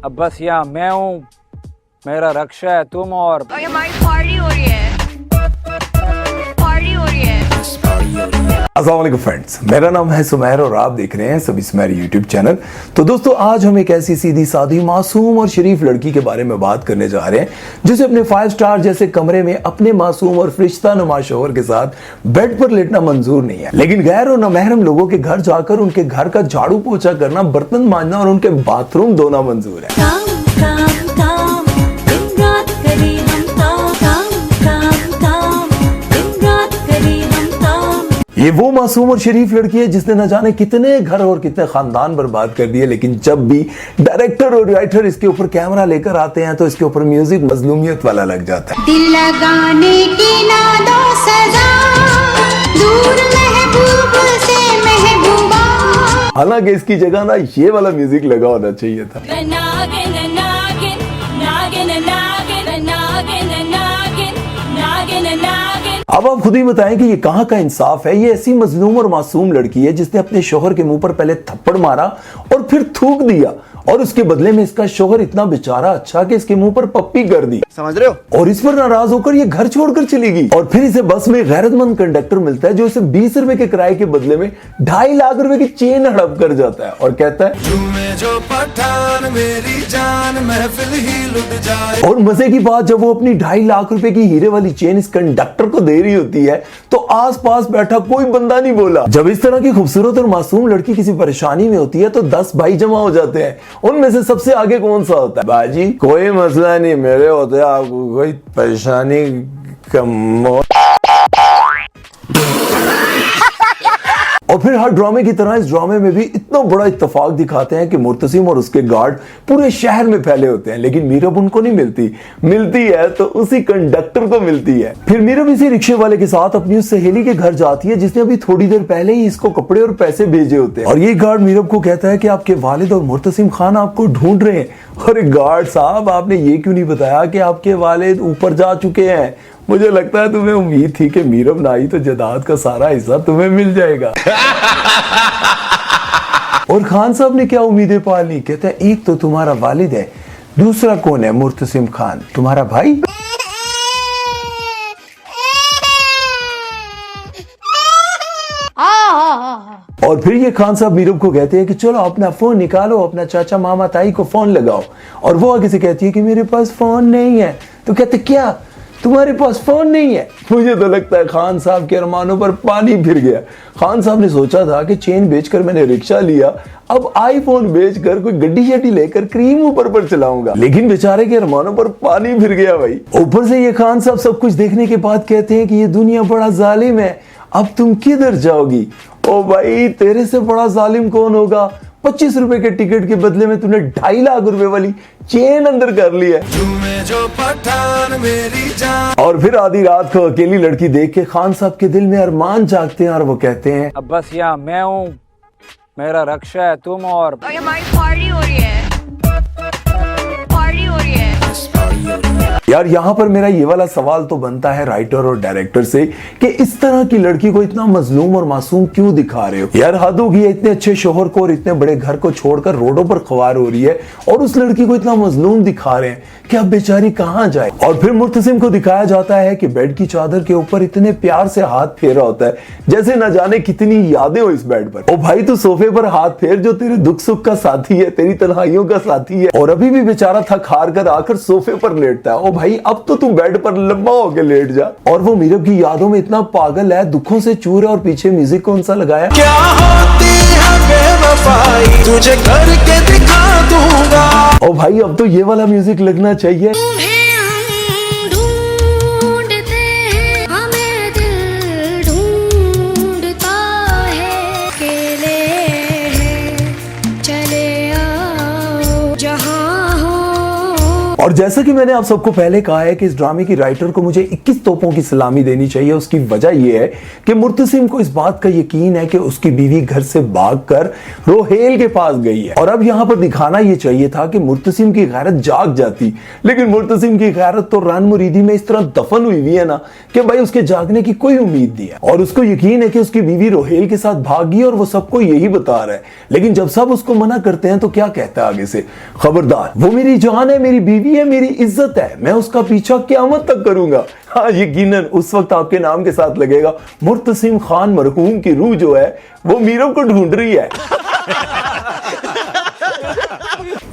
अब बस यहाँ मैं हूँ, मेरा रक्षा है तुम और ये हमारी पार्टी हो रही है, पार्टी हो रही है। अस्सलाम वालेकुम फ्रेंड्स, मेरा नाम है सुमैर और आप देख रहे हैं सभी सुमैर यूट्यूब चैनल। तो दोस्तों, आज हम एक ऐसी सीधी सादी मासूम और शरीफ लड़की के बारे में बात करने जा रहे हैं जिसे अपने 5 स्टार जैसे कमरे में अपने मासूम और फरिश्ता नुमा शौहर के साथ बेड पर लेटना मंजूर नहीं है, लेकिन गैर और नामहरम लोगों के घर जाकर उनके घर का झाड़ू पोछा करना, बर्तन मांजना और उनके बाथरूम धोना मंजूर है। ये वो मासूम और शरीफ लड़की है जिसने न जाने कितने घर और कितने खानदान बर्बाद कर दिए, लेकिन जब भी डायरेक्टर और राइटर इसके ऊपर कैमरा लेकर आते हैं तो इसके ऊपर म्यूजिक मजलूमियत वाला लग जाता है। दिल लगाने की ना दो सजा, दूर महबूब से महबूबा। हालांकि इसकी जगह ना ये वाला म्यूजिक लगा होना चाहिए था। अब आप खुद ही बताएं कि ये कहां का इंसाफ है। ये ऐसी मजलूम और मासूम लड़की है जिसने अपने शोहर के मुंह पर पहले थप्पड़ मारा और फिर थूक दिया, और उसके बदले में इसका शोहर इतना बेचारा अच्छा कि इसके मुंह पर पप्पी कर दी, समझ रहे हो, और इस पर नाराज होकर ये घर छोड़कर चली गई। और फिर इसे बस में गैरतमंद कंडक्टर मिलता है जो इसे 20 रुपए के किराए के बदले में 2.5 लाख रुपए की चेन हड़प कर जाता है और कहता है जो पठान मेरी जान महफिल ही लुट जाए। और मजे की बात, जब वो अपनी 2.5 लाख रुपए की हीरे वाली चेन इस कंडक्टर को दे रही होती है तो आसपास बैठा कोई बंदा नहीं बोला। जब इस तरह की खूबसूरत और मासूम लड़की किसी परेशानी में होती है तो 10 भाई जमा हो जाते हैं। उनमें से सबसे आगे कौन सा होता है? बाजी कोई मसला नहीं, मेरे होते आपको कोई परेशानी कम। और फिर हर ड्रामे की तरह इस ड्रामे में भी इतना बड़ा इत्तेफाक दिखाते हैं कि मुर्तसिम और उसके गार्ड पूरे शहर में फैले होते हैं, लेकिन मीरब उनको नहीं मिलती है तो उसी कंडक्टर को मिलती है। फिर मीरब इसी रिक्शे वाले के साथ अपनी उस सहेली के घर जाती है जिसने अभी थोड़ी देर पहले ही इसको कपड़े और पैसे भेजे होते हैं, और ये गार्ड मीरब को कहता है कि आपके वालिद और मुर्तसिम खान आपको ढूंढ रहे हैं। और गार्ड साहब, आपने ये क्यों नहीं बताया कि आपके वालिद ऊपर जा चुके हैं? मुझे लगता है तुम्हें उम्मीद थी कि मीरब ना आई तो जायदाद का सारा हिस्सा तुम्हें मिल जाएगा। और खान साहब ने क्या उम्मीदें पाल ली? कहते हैं एक तो तुम्हारा वालिद है, दूसरा कौन है? मुर्तसिम खान, तुम्हारा भाई। और फिर ये खान साहब मीरब को कहते हैं कि चलो अपना फोन निकालो, अपना चाचा मामा ताई को फोन लगाओ। और वो आगे से कहती है कि मेरे पास फोन नहीं है। तो कहते क्या तुम्हारे पास फोन नहीं है? मुझे तो लगता है खान साहब के अरमानों पर पानी फिर गया। खान साहब ने सोचा था कि चेन बेचकर मैंने रिक्शा लिया, अब आईफोन बेचकर कोई गड्डी शड्डी लेकर क्रीम ऊपर पर चलाऊंगा, लेकिन बेचारे के अरमानों पर पानी फिर गया भाई। ऊपर से ये खान साहब सब कुछ देखने के बाद कहते हैं कि ये दुनिया बड़ा जालिम है, अब तुम किधर जाओगी? ओ भाई, तेरे से बड़ा जालिम कौन होगा? 25 रुपए के टिकट के बदले में तूने 2.5 लाख रुपए वाली चेन अंदर कर ली है। जो पठान मेरी जान। और फिर आधी रात को अकेली लड़की देख के खान साहब के दिल में अरमान जागते हैं और वो कहते हैं अब बस यहाँ मैं हूँ, मेरा रक्षा है तुम और ये हमारी पार्टी हो रही है, पार्टी हो रही है। यार, यहाँ पर मेरा ये वाला सवाल तो बनता है राइटर और डायरेक्टर से कि इस तरह की लड़की को इतना मजलूम और मासूम क्यों दिखा रहे हो? यार हद होगी है, इतने अच्छे शोहर को और इतने बड़े घर को छोड़कर रोडों पर ख्वार हो रही है और उस लड़की को इतना मजलूम दिखा रहे हैं कि अब बेचारी कहाँ जाए। और फिर मुर्तसिम को दिखाया जाता है कि बेड की चादर के ऊपर इतने प्यार से हाथ फेरा होता है जैसे न जाने कितनी यादें हो इस बेड पर। ओ भाई, तू सोफे पर हाथ फेर जो तेरे दुख सुख का साथी है, तेरी तन्हाइयों का साथी है, और अभी भी बेचारा थक हार कर आकर सोफे पर लेटता है। ओ भाई, अब तो तू बेड पर लंबा होकर लेट जा। और वो मीरब की यादों में इतना पागल है, दुखों से चूर है, और पीछे म्यूजिक कौन सा लगाया? क्या होती है बेवफाई, तुझे करके दिखा दूंगा। ओ भाई, अब तो ये वाला म्यूजिक लगना चाहिए। और जैसा कि मैंने आप सबको पहले कहा है कि इस ड्रामे की राइटर को मुझे 21 तोपों की सलामी देनी चाहिए। उसकी वजह यह है कि मुर्तसिम को इस बात का यकीन है कि उसकी बीवी घर से भागकर रोहेल के पास गई है। और अब यहां पर दिखाना यह चाहिए था कि मुर्तसिम की गैरत जाग जाती, लेकिन मुर्तसिम की गैरत तो रन मुरीदी में इस तरह दफन हुई है ना कि भाई उसके जागने की कोई उम्मीद नहीं है। और उसको यकीन है कि उसकी बीवी रोहेल के साथ भागी और वो सबको यही बता रहा है। लेकिन जब सब उसको मना करते हैं तो क्या कहता है आगे से, खबरदार, वो मेरी जान है, मेरी बीवी है, मेरी इज्जत है, मैं उसका पीछा क़यामत तक करूंगा। हाँ, यकीनन उस वक्त आपके नाम के साथ लगेगा मुर्तसिम खान मरहूम की रूह जो है वो मीरब को ढूंढ रही है।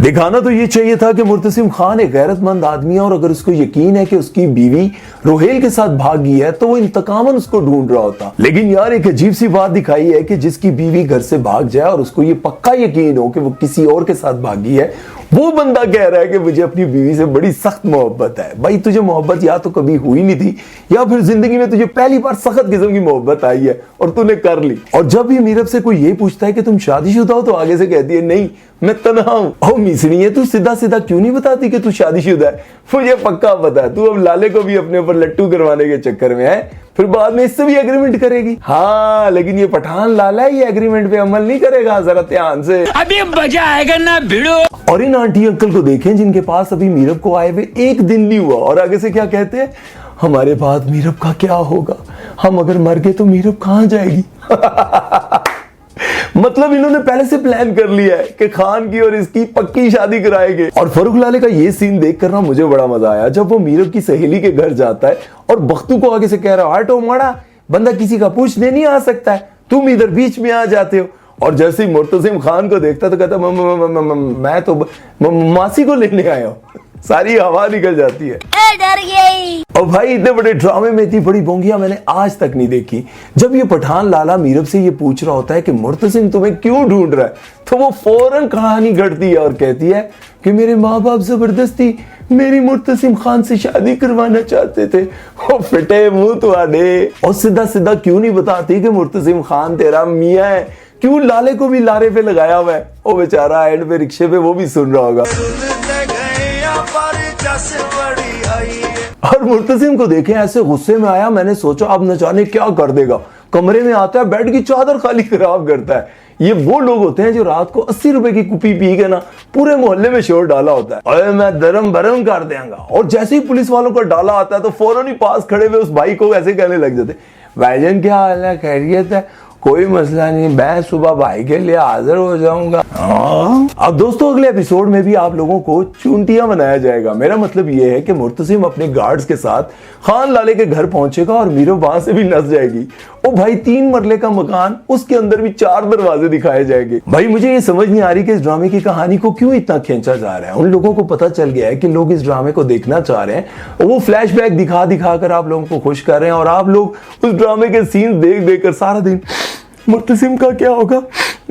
दिखाना तो ये चाहिए था कि मुर्तसिम खान एक गैरतमंद आदमी है और अगर उसको यकीन है कि उसकी बीवी रोहेल के साथ भागी है तो वो इंतकामन उसको ढूंढ रहा होता। लेकिन यार एक अजीब सी बात दिखाई है कि जिसकी बीवी घर से भाग जाए और उसको ये पक्का यकीन हो कि वो किसी और के साथ भागी है, वो बंदा कह रहा है कि मुझे अपनी बीवी से बड़ी सख्त मोहब्बत है। भाई तुझे मोहब्बत या तो कभी हुई नहीं थी या फिर जिंदगी में तुझे पहली बार सख्त किस्म की मोहब्बत आई है और तूने कर ली। और जब भी मीरब से कोई ये पूछता है कि तुम शादीशुदा हो तो आगे से कहती है नहीं, मैं तन्हा हूं। ओ मिसनी है, तू सीधा सीधा क्यों नहीं बताती कि तू शादीशुदा है? मुझे पक्का पता है तू अब लाले को भी अपने ऊपर लट्टू करवाने के चक्कर में है, फिर बाद में इससे भी एग्रीमेंट करेगी। हाँ, लेकिन ये पठान लाला ये एग्रीमेंट पे अमल नहीं करेगा, जरा ध्यान से, अभी मजा आएगा ना भिड़ो। और इन आंटी अंकल को देखें जिनके पास अभी मीरब को आए हुए एक दिन नहीं हुआ और आगे से क्या कहते हैं, हमारे बाद मीरब का क्या होगा, हम अगर मर गए तो मीरब कहां जाएगी। मतलब इन्होंने पहले से प्लान कर लिया है कि खान की और इसकी पक्की शादी कराएंगे। और फरूख लाले का ये सीन देख कर ना मुझे बड़ा मजा आया जब वो मीरब की सहेली के घर जाता है और बख्तू को आगे से कह रहा है, हटो माड़ा, बंदा किसी का पूछने नहीं आ सकता है, तुम इधर बीच में आ जाते हो। और जैसे ही मुर्तसिम खान को देखता तो कहता मैं तो मासी को लेने आया हूं। सारी हवा निकल जाती है। डर गई। और भाई इतने बड़े ड्रामे में इतनी बड़ी बोंगिया मैंने आज तक नहीं देखी। जब ये पठान लाला मीरब से ये पूछ रहा होता है कि मुर्तसिम तुम्हें क्यों ढूंढ रहा है, तो वो फौरन कहानी घड़ती है और कहती है कि मेरे माँ बाप जबरदस्ती मेरी मुर्तसिम खान से शादी करवाना चाहते थे। वो फिटे मुंह तुम्हारे, और सीधा सीधा क्यों नहीं बताती कि मुर्तसिम खान तेरा मियाँ है, क्यों लाले को भी लारे पे लगाया हुआ है। वो बेचारा एंड पे रिक्शे पे वो भी सुन रहा होगा। और मुर्तसिम को देखें ऐसे गुस्से में आया, मैंने सोचा अब न जाने क्या कर देगा। कमरे में आता है, बेड की चादर खाली खराब करता है। ये वो लोग होते हैं जो रात को 80 रुपए की कुपी पी के ना पूरे मोहल्ले में शोर डाला होता है, अरे मैं दरम बरम कर देंगा। और जैसे ही पुलिस वालों का डाला आता है तो फौरन ही पास खड़े हुए उस भाई को ऐसे कहने लग जाते, भाईजान क्या हाल है, खैरियत है, कोई मसला नहीं, मैं सुबह भाई के लिए हाजिर हो जाऊंगा। अब दोस्तों अगले एपिसोड में भी आप लोगों को चूंटियां बनाया जाएगा। मेरा मतलब यह है कि मुर्तसिम अपने गार्ड्स के साथ खान लाले के घर पहुंचेगा और मीरब वहां से भी नस जाएगी। ओ भाई 3 मरले का मकान, उसके अंदर भी 4 दरवाजे दिखाए जाएंगे। भाई मुझे ये समझ नहीं आ रही कि इस ड्रामे की कहानी को क्यों इतना खींचा जा रहा है। उन लोगों को पता चल गया है कि लोग इस ड्रामे को देखना चाह रहे हैं, वो फ्लैशबैक दिखा दिखा कर आप लोगों को खुश कर रहे हैं और आप लोग उस ड्रामे के सीन देख देख कर सारा दिन मुर्तसिम का क्या होगा,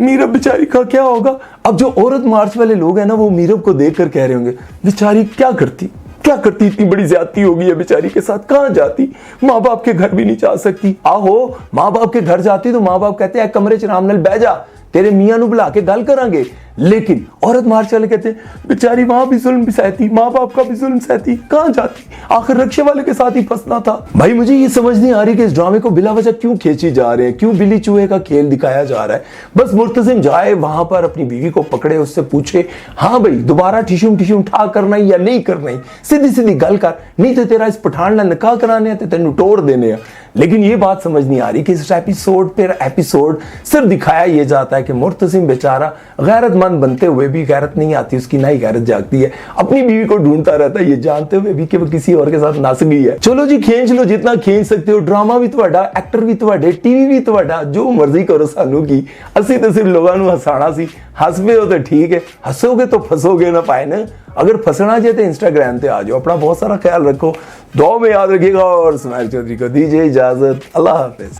मीरब बेचारी का क्या होगा। अब जो औरत मार्च वाले लोग हैं ना, वो मीरब को देखकर कह रहे होंगे बेचारी क्या करती, इतनी बड़ी ज्यादती होगी है बेचारी के साथ, कहां जाती, माँ बाप के घर भी नहीं जा सकती। आहो माँ बाप के घर जाती तो माँ बाप कहते हैं कमरे च आराम नाल बैठ जा, तेरे मियां नु बुला के गल करांगे। लेकिन औरत मार्च वाले कहते हैं बेचारी वहां भी जुल्म भी सहती, माँ बाप का भी जुल्म सहती, कहां जाती, आखिर रक्षे वाले के साथ ही फंसना था। भाई मुझे ये समझ नहीं आ रही कि इस ड्रामे को बिला वजह क्यों खींची जा रहे हैं, क्यों बिल्ली चूहे का खेल दिखाया जा रहा है। बस मुर्तसिम जाए वहां पर अपनी बीवी को पकड़े, उससे पूछे हाँ भाई दोबारा ठिशुम ठिशुम ठा करना ही या नहीं करना ही, सीधी सीधी गल कर, नहीं तो तेरा इस पठान ना निकाह कराने ते तेन तोड़ देने। लेकिन ये बात समझ नहीं आ रही कि इस एपिसोड सिर्फ दिखाया ये जाता है कि मुर्तसिम बेचारा गैरतमंद बनते हुए भी गैरत नहीं आती उसकी, ना ही गैरत जागती है, अपनी बीवी को ढूंढता रहता है ये जानते हुए भी कि वो किसी और के साथ नस गई है। चलो जी खींच लो जितना खींच सकते हो, ड्रामा भी तुहाडा, एक्टर भी तुहाडे, टीवी भी तुहाडा, जो मर्जी करो सानू की, असि तो सिर्फ लोगों को हसाना सी। हस पे हो तो ठीक है, हसोगे तो फसोगे ना पाए ना। अगर फंसना चाहिए तो इंस्टाग्राम पे आ जाओ। अपना बहुत सारा ख्याल रखो, दुआ में याद रखिएगा और स्माइल चौधरी को दीजिए इजाजत। अल्लाह हाफिज।